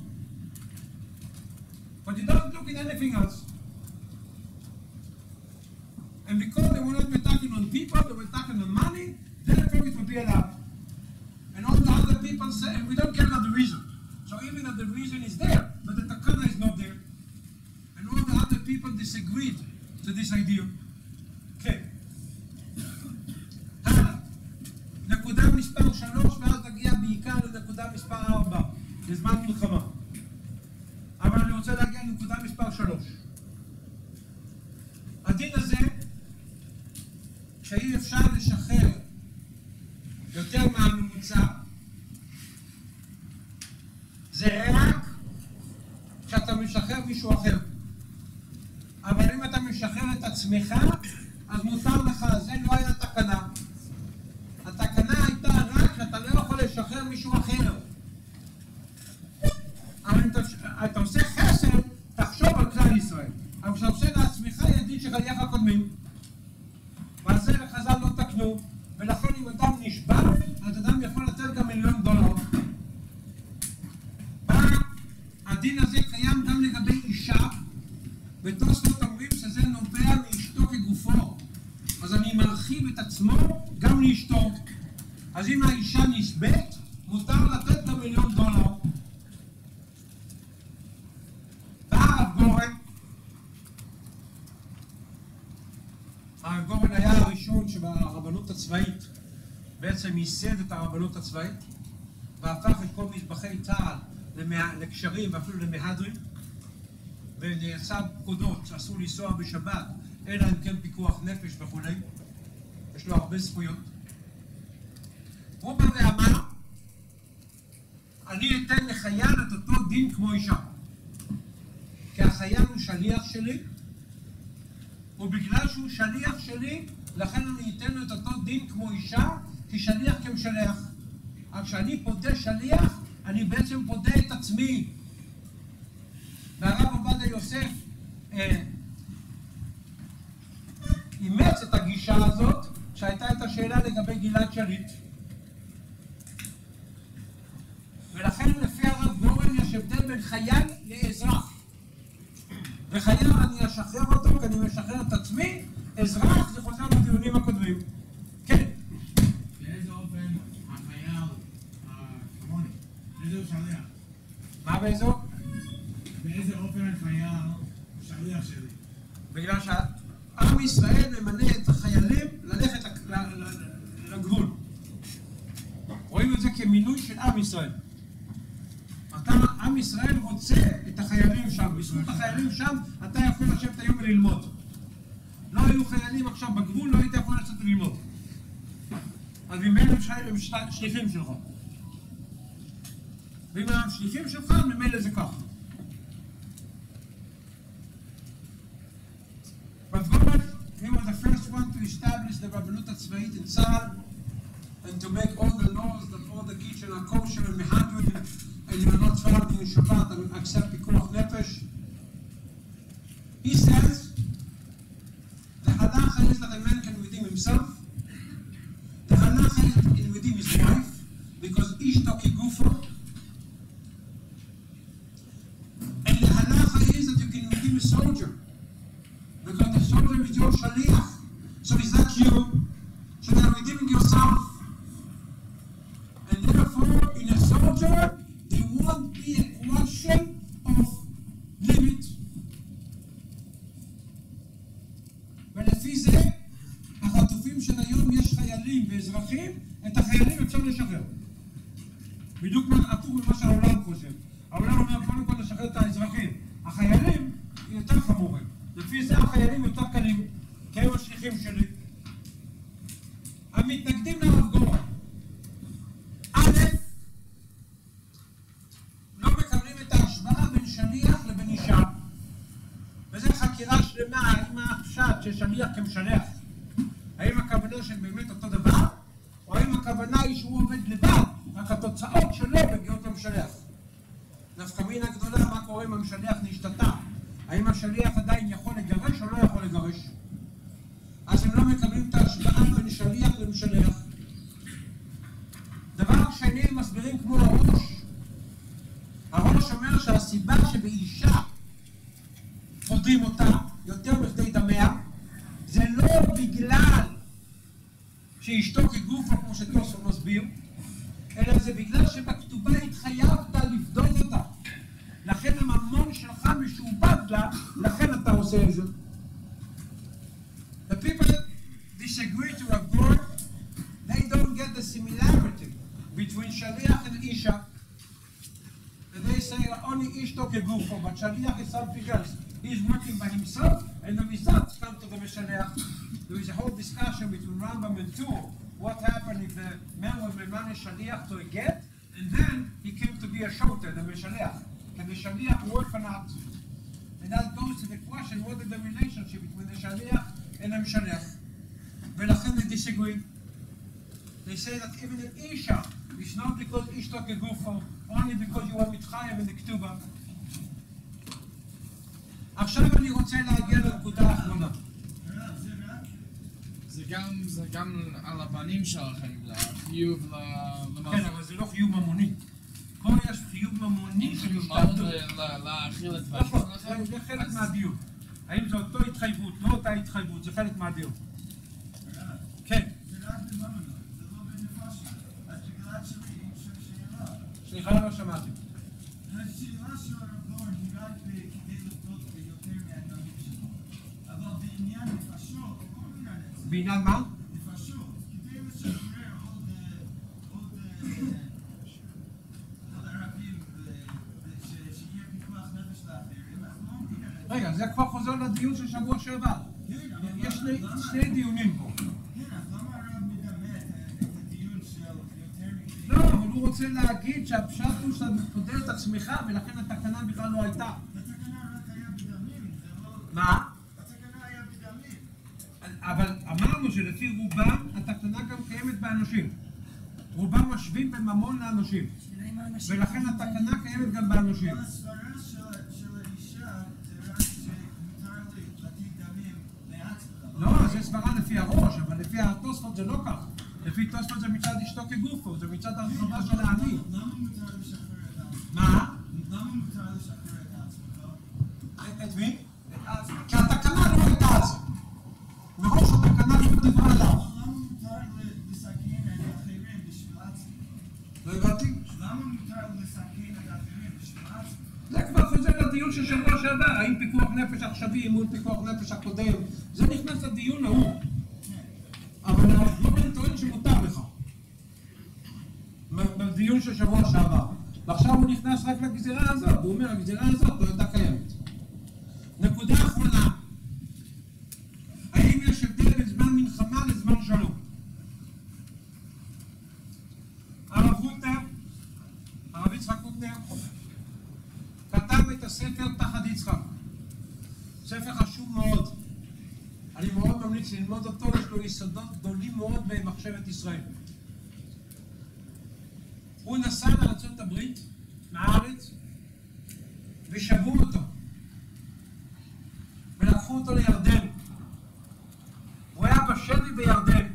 But you don't look in anything else. And because they were not metaken on people, they were metaken on money, therefore it would be allowed. And all the other people say, and we don't care about the reason. So even if the reason is there, but the takana is not there. And all the other people disagreed to this idea. Okay. נקודה מספר 3, ואז נגיע בעיקר לנקודה מספר 4, לזמן מלחמה. אבל אני רוצה להגיע לנקודה מספר 3. הדין הזה, שאי אפשר לשחרר יותר מהממוצע, זה רק כשאתה משחרר מישהו אחר. אבל אם אתה משחרר את עצמך, אז מותר לך, זה לא היה תקנה. התקנה הייתה רק שאתה לא יכול לשחרר מישהו אחר. אבל אם אתה עושה חסד, תחשוב על כלל ישראל. אבל כשאתה עושה לעצמך, ידין שחייך הקודמים. ועל זה לחז"ל לא תקנו, ולכן אם אדם נשבע, אז אדם יכול לתת גם $1,000,000. הדין הזה קיים גם לגבי אישה, ותוספות אומרים שזה נובע מאשתו כגופו. אז אני מרחיב את עצמו גם לאשתו. אז אם האישה נשבית, מותר לתת גם $1,000,000. והרב גורן, הרב גורן היה הראשון שברבנות הצבאית בעצם ייסד את הרבנות הצבאית והפך את כל מזבחי צה"ל לקשרים ואפילו למהדרים, ונעשה פקודות שאסור לנסוע בשבת, אלא אם כן פיקוח נפש וכו'. יש לו הרבה זכויות. הוא בא ואמר, אני אתן לחייל את אותו דין כמו אישה. כי החייל הוא שליח שלי, ובגלל שהוא שליח שלי, לכן אני אתן לו את אותו דין כמו אישה, כי שליח כמשלח. אבל כשאני פודה שליח, אני בעצם פודה את עצמי. והרב עובדיה יוסף אימץ את הגישה הזאת, שהייתה את השאלה לגבי גלעד שליט. ולכן לפי הרב גורן יש הבדל בין חייל לאזרח. וחייל אני אשחרר אותו כי אני משחרר את עצמי, אזרח זה חוזר לדיונים הקודמים. כן. באיזה אופן החייל כמוני, איזה הוא שליח? מה באיזו? באיזה אופן החייל הוא שליח שלי? בגלל שעם ישראל ממנה את החיילים ללכת לגבול. רואים את זה כמינוי של עם ישראל. עם ישראל רוצה את החיילים שם, בזכות החיילים שם אתה יכול לשבת היום וללמוד. לא היו חיילים עכשיו בגבול, לא היית יכול לצאת וללמוד. אז ממילא הם שליחים שלך. ואם הם שליחים שלך, ממילא זה כך. But Gomer, he was the first one to establish the Rabbanut הצבאית in Tzahal and to make all the laws that all the kitchen are kosher and mehadrin and you are not found in Shabbat and accept pikuach nefesh. He says the halacha is that a man can redeem himself. The halacha is that he can redeem his wife because ishto kegufo. And the halacha is that you can redeem a soldier. Because the soldier is your shaliach. So is that you? So they are redeeming yourself. And therefore, in a soldier, there won't be a question of limit. ולפי זה, החטופים של היום יש חיילים ואזרחים, את החיילים אפשר לשחרר. בדיוק הפוך ממה שהעולם חושב. העולם אומר, קודם כל לשחרר את האזרחים. החיילים יותר חמורים. לפי זה החיילים יותר קלים, כי הם השליחים שלי. המתנגדים לרב גורן. א', לא מקבלים את ההשוואה בין שליח לבין אישה. וזו חקירה שלמה, האם החשד ששליח כמשלח. האם הכוונה של באמת אותו דבר, או האם הכוונה היא שהוא עובד לבד, רק התוצאות שלו מגיעות למשלח. נפקא מינה גדולה, מה קורה אם המשלח נשתתה? האם השליח עדיין יכול לגרש או לא יכול לגרש? אז הם לא מקבלים את ההשוואה בין שליח למשלח. דבר שני, הם מסבירים כמו הראש. הראש אומר שהסיבה שבאישה פודים אותה יותר מכדי דמיה, זה לא בגלל שאשתו כגופה כמו שטוסו מסביר, אלא זה בגלל שבכתובה התחייבת לבדוק אותה. לכן הממון שלך משובד לה, לכן אתה עושה את זה. The people that disagree to Rav Gord, they don't get the similarity between Shaliach and Isha. And they say only Ishto kegufo, but Shaliach is something else. He is working by himself, and the results come to the Shaliach. There is a whole discussion between Rambam and Tur. What happened if the man was memane Shaliach to a get, and then he came to be a shoter, the Shaliach. Can the Shaliach work or not? And that goes to the question, what is the relationship between the Shaliach and the Shaliach? ולכן they disagree. They say that even an Isha, it's not because Ishto kegufo, only because you are mitchayim in the Ketubah. עכשיו אני רוצה להגיע לנקודה האחרונה. זה גם על הבנים שלכם, לחיוב כן, אבל זה לא חיוב ממוני. פה יש חיוב ממוני של השתלטות. להאכיל את נכון, זה חלק מהדיון. האם זו אותו התחייבות, לא אותה התחייבות, זה חלק מהדיון. כן. זה רק בממונות, זה לא בנפש. אז בגלל שלי, שאלה. סליחה, לא שמעתי. השאלה של הרב היא רק כדי לבדוק ביותר מהתלמיד שלו. אבל בעניין נפשות, לא בעניין עצמי. בעניין מה? נפשות, כדי לשחרר עוד ערבים רגע, זה כבר חוזר לדיון של שבוע שעבר. יש שני דיונים פה. כן, אז למה הרב מדמה את הדיון של יותר מקרים? לא, אבל הוא רוצה להגיד שהפשט הוא שאתה פותר את עצמך ולכן התקנה בכלל לא הייתה. התקנה רק היה בדמים, זה לא... מה? התקנה היה בדמים. אבל אמרנו שלפי רובם התקנה גם קיימת באנשים. רובם משווים בין ממון לאנשים. ולכן התקנה קיימת גם באנשים. אבל הסברה של האישה זה רק שמותר להטיל דמים מעט. לא, זה סברה לפי הראש, אבל לפי התוספות זה לא כך. לפי תוספות זה מצד אשתו כגופו, זה מצד הרחבה של העני. למה מותר לשחרר את עצמך? מה? למה מותר לשחרר את עצמך? את מי? כי התקנה לא הייתה על זה. מראש התקנה לא דיברה עליו. למה מותר לסכן את אחרים בשביל עצמי? לא הבנתי? למה מותר לסכן את אחרים בשביל עצמי? זה כבר חוזר לדיון של שבוע שעבר, האם פיקוח נפש עכשווי מול פיקוח נפש הקודם. זה נכנס לדיון ההוא. אבל הרב טוען שמותר לך. בדיון של שבוע שעבר. ועכשיו הוא נכנס רק לגזירה הזאת, הוא אומר, הגזירה הזאת לא הייתה קיימת. נקודה אחרונה. האם יש הבדל בין זמן מלחמה לזמן שלום? הרב יצחק קוטנר, כתב את הספר תחת יצחק. ספר חשוב מאוד. אני מאוד ממליץ ללמוד אותו, יש לו יסודות גדולים מאוד במחשבת ישראל. הוא נסע לארצות הברית, מהארץ, ושבו אותו. ולקחו אותו לירדן. הוא היה בשבי בירדן.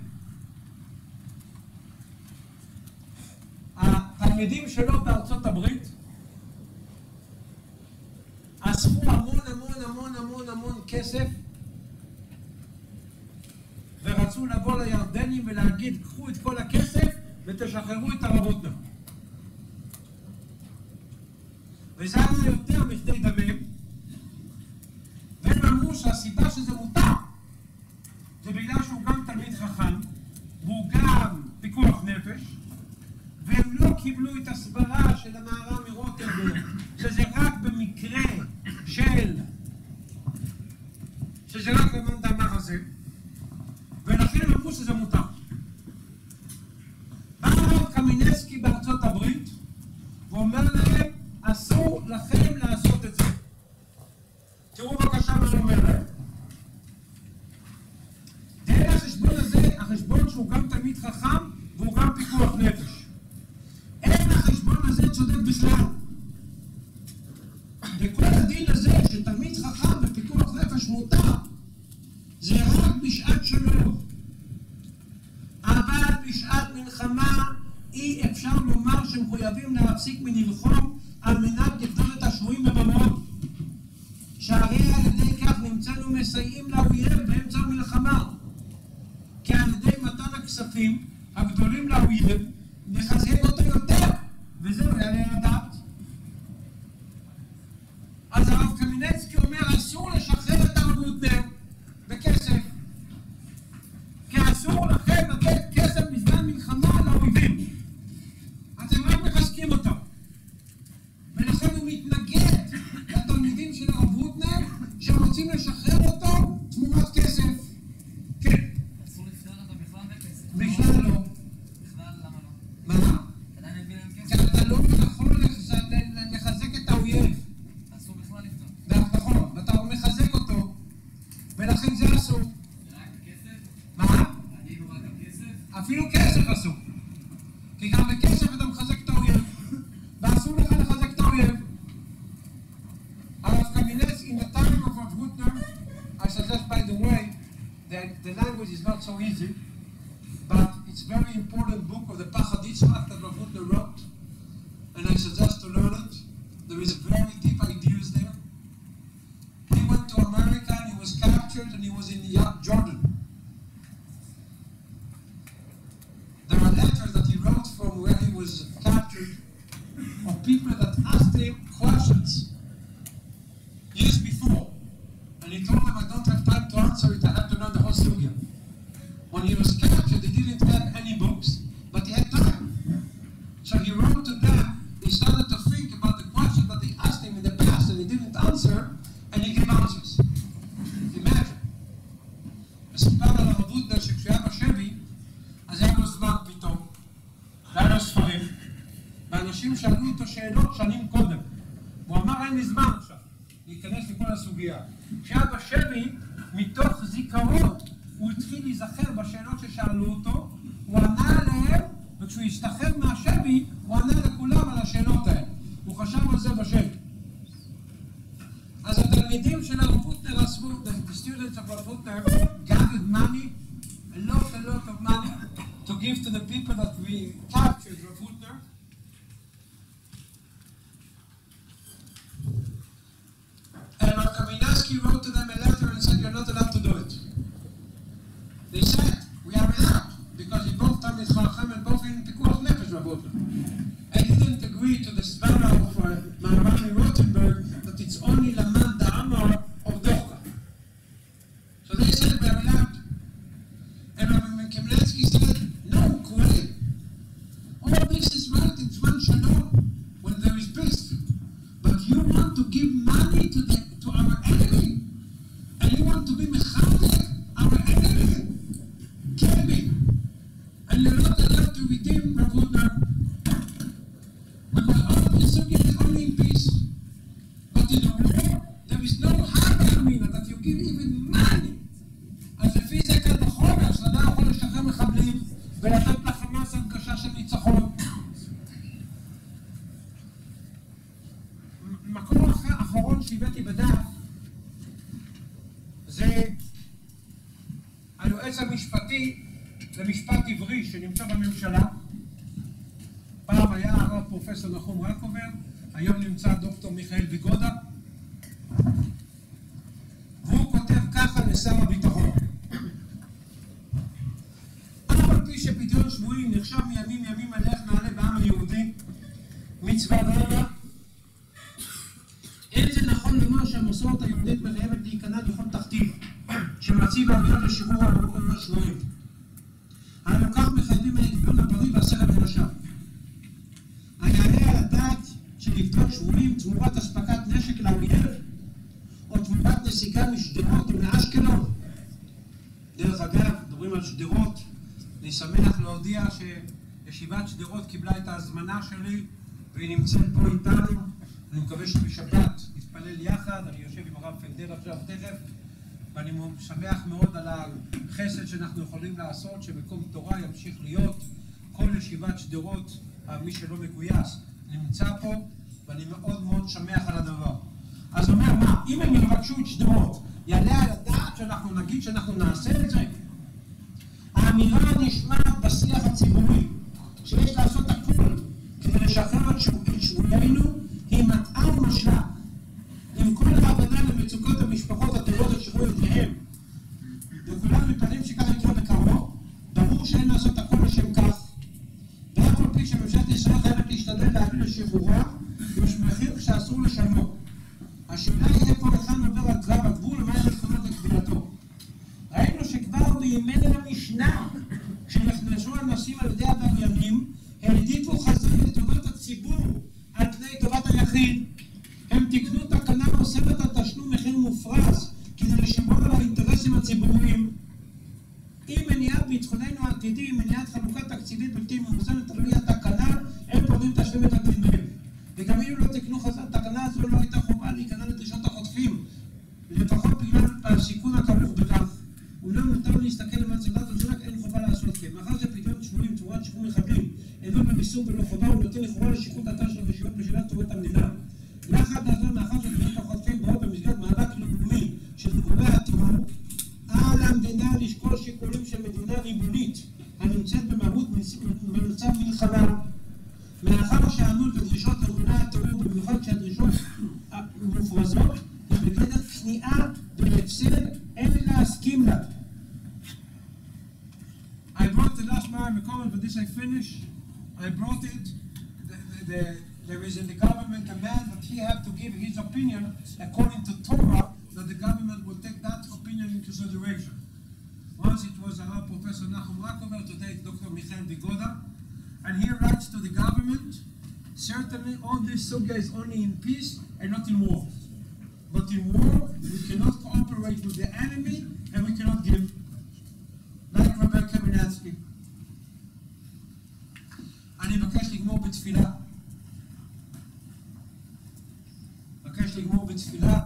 התלמידים שלו בארצות הברית אספו המון כסף ורצו לבוא לירדנים ולהגיד, קחו את כל הכסף ותשחררו את הרב קוטנר. וזה היה יותר מכדי דמם, והם אמרו שהסיבה שזה מותר זה בגלל שהוא גם תלמיד חכם והוא גם פיקוח נפש, והם לא קיבלו את הסברה של הנערה מרוטנברג שזה רק במקרה שזה רק למען דמר הזה, ולכן הם אמרו שזה מותר. בא הרב קמינסקי בארצות הברית ואומר להם, אסור לכם לעשות את זה. תראו בבקשה מה הוא אומר להם. תראה החשבון הזה, החשבון שהוא גם תלמיד חכם והוא גם פיקוח נפש. אין החשבון הזה צודק בכלל. וכל הדין הזה שתלמיד חכם ופיקוח נפש מותר זה רק בשעת שלום. אבל בשעת מלחמה אי אפשר לומר שמחויבים להפסיק מללחום על מנת לפדות את השבויים בממון. שהרי על ידי כך נמצאנו מסייעים לאויב באמצע המלחמה. כי על ידי מתן הכספים הגדולים לאויב נחזק אותו יותר, וזה לא יעלה לדעת. אז הרב קמינסקי אומר, אסור לשחרר את הרב קוטנר בכסף, כי אסור לכם לתת כסף בזמן מלחמה לאויבים. אתם רק מחזקים אותו, ולכן הוא מתנגד לתלמידים של הרב קוטנר שרוצים לשחרר אותו תמורת כסף. כן. אסור לפתור אותו בכלל בכסף. בכלל לא. בכלל למה לא? מה? עדיין הביא להם כי כסף. אתה לא יכול לחזק את האויב. אסור בכלל לפתור. נכון, ואתה מחזק אותו, ולכן זה אסור. זה רק כסף? מה? אני לא רק הכסף? אפילו כסף אסור. כי גם בכסף אתה מחזק את האויב, ואסור לך לחזק את האויב. הרב קמינץ, in the time of Rav Hutner, I suggest, by the way, that the language is not so easy, but it's very important book of the Pachad Yitzchak that Rav Hutner wrote, and I suggest to learn it. There is very deep ideas there. He went to America and he was captured and he was in Jordan. There are letters that he wrote from where he was captured of people that asked him questions years before. And he told them, I don't have time to answer it, I have to learn the whole sugya. When he was captured, he didn't have any books, but he had time. So he wrote to them, he started to think about the question that they asked him in the past and he didn't answer, and he gave answers האנשים שאלו אותו שאלות שנים קודם. הוא אמר, אין לי זמן עכשיו להיכנס לכל הסוגיה. כשהיה בשבי, מתוך זיכרון, הוא התחיל להיזכר בשאלות ששאלו אותו, הוא ענה עליהם, וכשהוא השתחרר מהשבי, הוא ענה לכולם על השאלות האלה. הוא חשב על זה בשבי. אז התלמידים של הרב הוטנר אספו, the students of הרב הוטנר gathered money, a lot of money, to give to the people that we captured, הרב הוטנר. And Kaminski wrote to them a letter and said, you're not allowed to do it. They said, we are allowed, because he both time is Chacham and both in Pikuach Nefesh Rabotu. And he didn't agree to the svara of Maharani Rothenberg that it's only Laman Da'amar of Docha. So they said, we are allowed. And Rabbi Kimlensky said, no, Kuwait. All this is right, it's one shalom, when there is peace. But you want to give money to our enemy, and you want to be Mechavek, our enemy, kill me. And you're not allowed to redeem Ravuda, because all of the Sukkot is only in peace. But in the war, there is no harm that you give even money. אז לפי זה כאן בחורש, אתה יכול לשחרר מחבלים, ולתת לחמאס הרגשה של ניצחון. מקור אחרון שהבאתי בדף, זה היועץ המשפטי למשפט עברי שנמצא בממשלה. פעם היה הרב פרופסור נחום רקובר, היום נמצא דוקטור מיכאל ויגודה, והוא כותב ככה לשר הביטחון. אף על פי שפדיון שבויים נחשב מימים ימים מלך נעלה בעם היהודי, מצווה רבה, אין זה נכון לומר שהמסורת היהודית מחייבת להיכנע לכל תכתיב שמציב האוויר לשחרור השבויים. אנו כך מחייבים ההתגון הבריא והשכל הישר. היעלה על הדעת שלפדות שבויים תמורת אספקת נשק לאויב, או תמורת נסיגה משדרות ומאשקלון. דרך אגב, מדברים על שדרות, אני שמח להודיע שישיבת שדרות קיבלה את ההזמנה שלי והיא נמצאת פה איתנו. אני מקווה שבשבת נתפלל יחד, אני יושב עם הרב פנדל עכשיו תכף, ואני שמח מאוד על החסד שאנחנו יכולים לעשות, שמקום תורה ימשיך להיות. כל ישיבת שדרות, מי שלא מגויס, נמצא פה, ואני מאוד מאוד שמח על הדבר. אז אומר מה, אם הם יבקשו את שדרות, יעלה על הדעת שאנחנו נגיד שאנחנו נעשה את זה? האמירה נשמעת בשיח הציבורי, שיש לעשות הכל כדי לשחרר את שבויינו, היא מטעה ומשלה. עם כל ההבנה למצוקות המשפחות הטובות ששחררו ילדיהם, וכולם מפנים שכך יקרה בקרוב, ברור שאין לעשות הכל לשם כך. ואף על פי שממשלת ישראל חייבת להשתדל להביא לשחרורה, יש מחיר שאסור לשלמו. השאלה היא איפה לכאן עובר על קרב הגבול ומה יכולות לקבילתו. ראינו שכבר בימי המשנה, כשנכנסו אנשים על ידי עבריינים, העדיפו חזון לטובת הציבור על פני טובת היחיד. הם תקנו תקנה נוספת על תשלום מחיר מופרז כדי לשמור על האינטרסים הציבוריים. עם מניעת ביטחוננו העתידי, עם מניעת חלוקת תקציבית בלתי מאוזנת, תלוי התקנה, הם פונים תשלום את הגלגל. וגם אם לא תקנו חזון, התקנה הזו לא הייתה חובה להיכנע לדרישות החוטפים, לפחות בגלל הסיכון הכרוך בכך. אולי מותר להסתכל למצבת הזו, רק אין חובה לעשות כן. מאחר שפדיון שבויים תמורת שחרור מחבלים אינו במיסור ולא חובה, הוא נותן לכאורה לשיקול דעתה של הרשויות בשאלת טובת המדינה. יחד לעזור מאחר שפדיון החוטפים באות במסגרת מאבק לאומי של גורמי הטרור, על המדינה לשקול שיקולים של מדינה ריבונית הנמצאת במהות במצב מלחמה. מאחר שהענות בדרישות ארגוני הטרור, במיוחד שהדרישות מופרזות, היא בגדר כניעה והפסד, אין להסכים לה. I brought the last my comment, but this I finish. I brought it. There is in the government a man that he had to give his opinion according to Torah, that the government will take that opinion into consideration. Once it was our Professor Nachum Rakover, today it's Dr. Michael Vigoda, and he writes to the government, certainly all this sugya is only in peace and not in war. But in war, we cannot cooperate with the enemy and we cannot give. Like Rabbi Kamenetsky. אני מבקש לגמור בתפילה. בתפילה.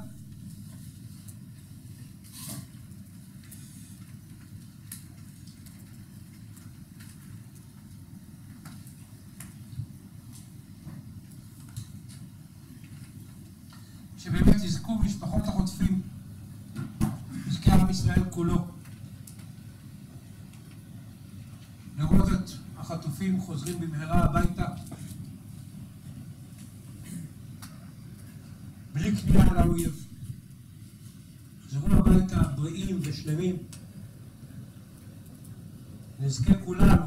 שבאמת יזכו משפחות החוטפים, יזכה עם ישראל כולו, לראות את החטופים חוזרים במהרה הביתה, בלי כניעה לאויב. חזרו הביתה בריאים ושלמים. נזכה כולנו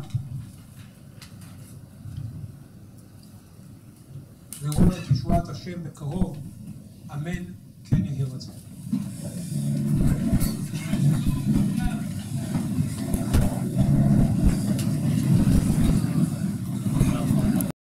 לראות את ישועת השם בקרוב. אמן כן יהי רצון.